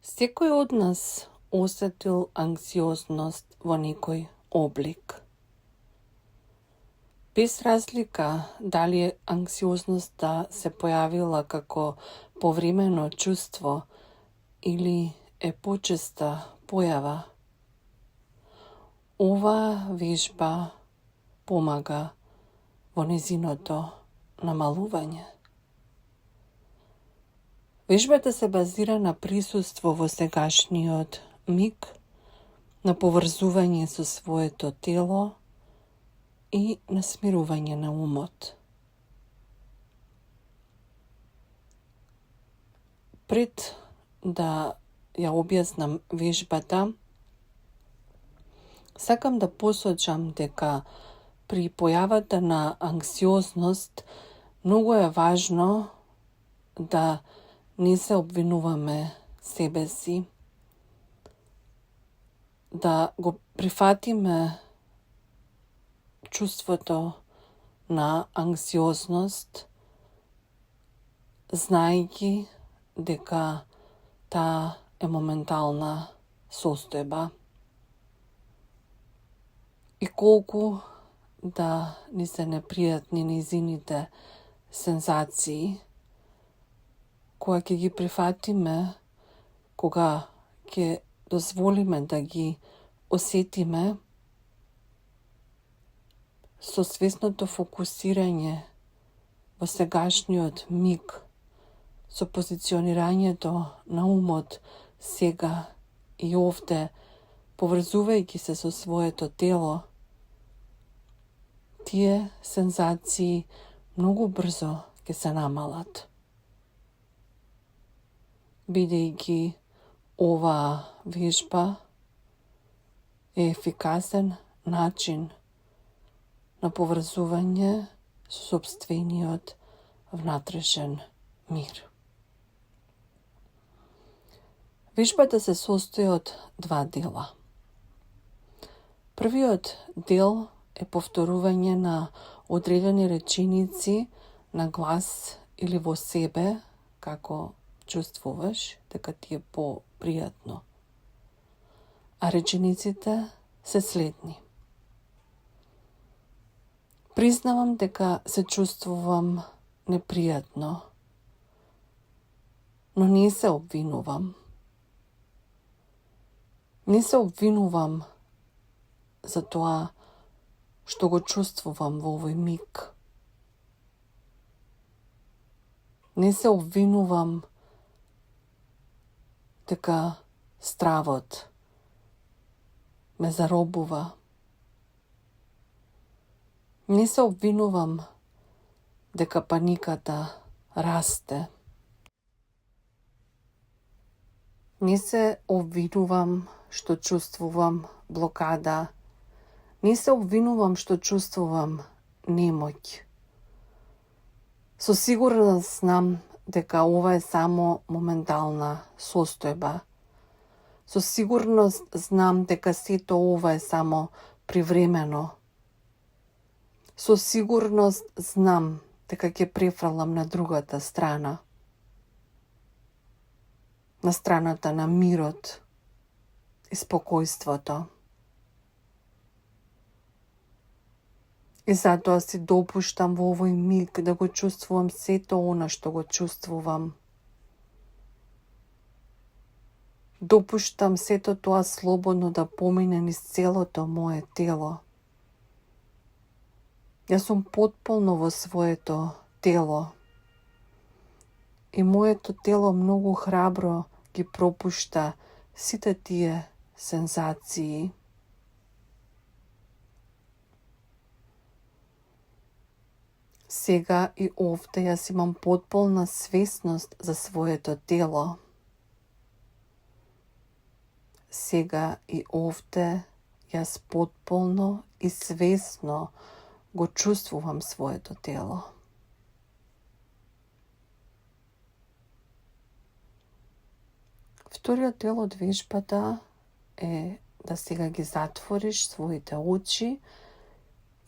Секој од нас осетил анксиозност во некој облик. Без разлика дали анксиозноста се појавила како повремено чувство или е почеста појава. Оваа вежба помага во незиното намалување. Вежбата се базира на присуство во сегашниот миг, на поврзување со своето тело и на смирување на умот. Пред да ја објаснам вежбата, сакам да посочам дека при појавата на анксиозност многу е важно да не се обвинуваме себе си, да го прифатиме чувството на анксиозност, знаејќи дека таа е моментална состојба. И колку да ни се непријатни низините сензации, кога ќе ги прифатиме, кога ќе дозволиме да ги осетиме, со свесното фокусирање во сегашниот миг, со позиционирањето на умот сега и овде, поврзувајќи се со своето тело, тие сензации многу брзо ќе се намалат. Бидејќи оваа вежба е ефикасен начин на поврзување со сопствениот внатрешен мир. Вежбата се состои од два дела. Првиот дел е повторување на одредени реченици на глас или во себе, како чувствуваш дека ти е попријатно. А речениците се следни. Признавам дека се чувствувам непријатно, но не се обвинувам. Не се обвинувам за тоа што го чувствувам во овој миг. Не се обвинувам дека стравот ме заробува. Не се обвинувам дека паниката расте. Не се обвинувам што чувствувам блокада. Не се обвинувам што чувствувам немоќ. Со сигурност знам дека ова е само моментална состојба. Со сигурност знам дека сето ова е само привремено. Со сигурност знам дека ќе префрлам на другата страна. На страната на мирот и спокојството. И затоа си допуштам во овој миг да го чувствувам сето она што го чувствувам. Допуштам сето тоа слободно да помине низ целото мое тело. Јас сум потполно во своето тело. И моето тело многу храбро ги пропушта сите тие сензации. Сега и овде јас имам потполна свесност за своето тело. Сега и овде јас потполно и свесно го чувствувам своето тело. Вториот дел од вежбата е да сега ги затвориш своите очи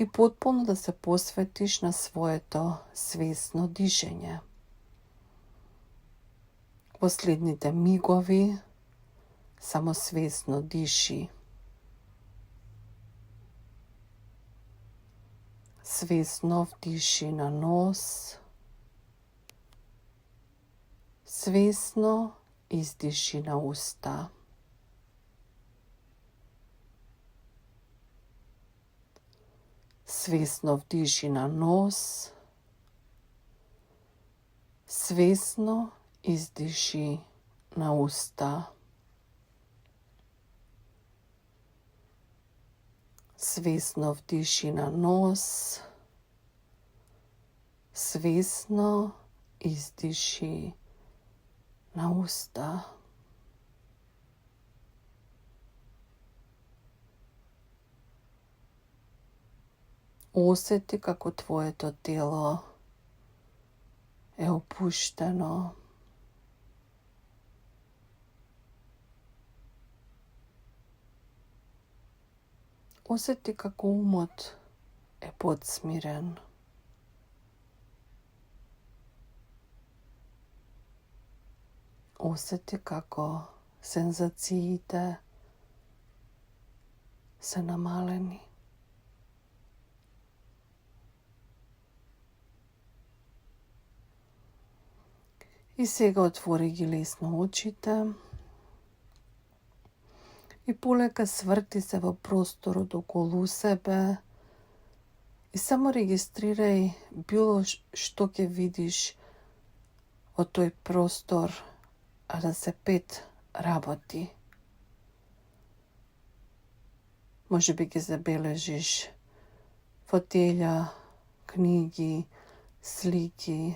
и потполно да се посветиш на своето свесно дишење. Во следните мигови Само свесно диши. Свесно вдиши на нос. Свесно издиши на уста. Свесно вдиши на нос. Свесно издиши на уста. Свесно вдиши на нос. Свесно издиши на уста. Осети како твоето тело е опуштено. Осети како умот е подсмирен. Осети како сензациите се намалени. И сега отвори ги лесно очите и полека сврти се во просторот околу себе и само регистрирај било што ќе видиш од тој простор, а да се 5 работи. Може би ги забележиш фотелја, книги, слики,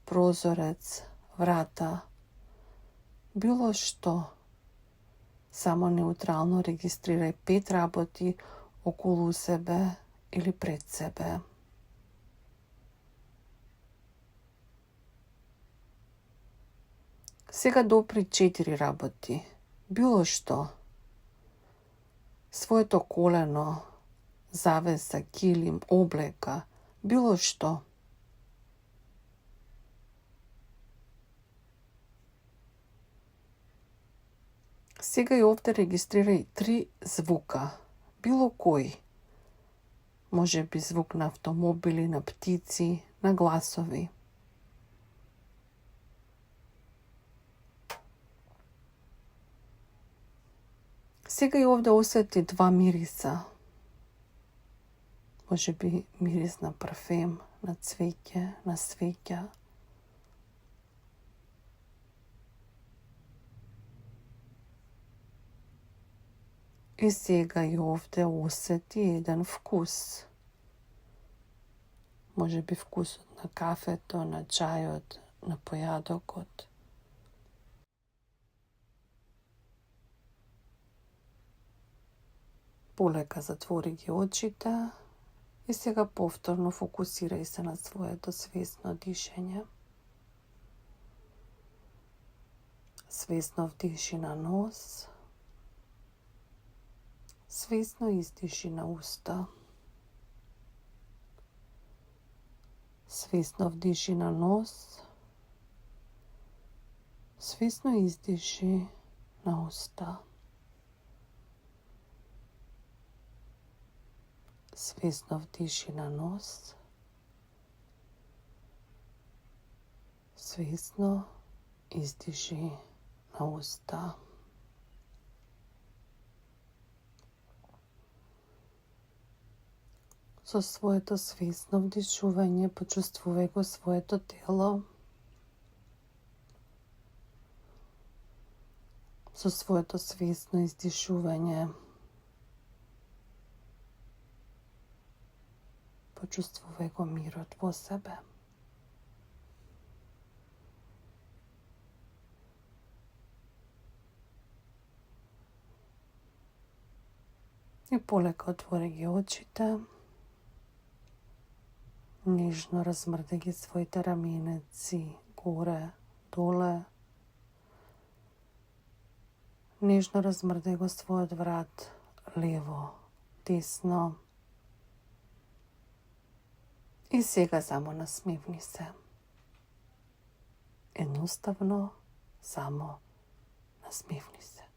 прозорец, врата, било што. Само неутрално регистрирај 5 работи околу себе или пред себе. Сега допри 4 работи, било што. Своето колено, завеса, килим, облека, било што. Сега и овде регистрирај 3 звука, било кој. Може би звук на автомобили, на птици, на гласови. Сега и овде осети 2 мириса. Може би мирис на парфем, на цвеќе, на свеќа. И сега и овде осети еден вкус. Може би вкусот на кафето, на чајот, на појадокот. Полека затвори ги очите и сега повторно фокусирај се на своето свесно дишење. Свесно вдиши на нос. Свесно издиши на уста. Свесно вдиши на нос. Свесно издиши на уста. Свесно вдиши на нос. Свесно издиши на уста. Со своето свесно вдишување почувствувај го своето тело. Со своето свесно издишување почувствувај го мирот во себе. И полека отвори ги очите. Нежно размрдај ги своите раменеци горе, доле. Нежно размрдај го својот врат лево, десно. И сега само насмевни се. Едноставно само насмевни се.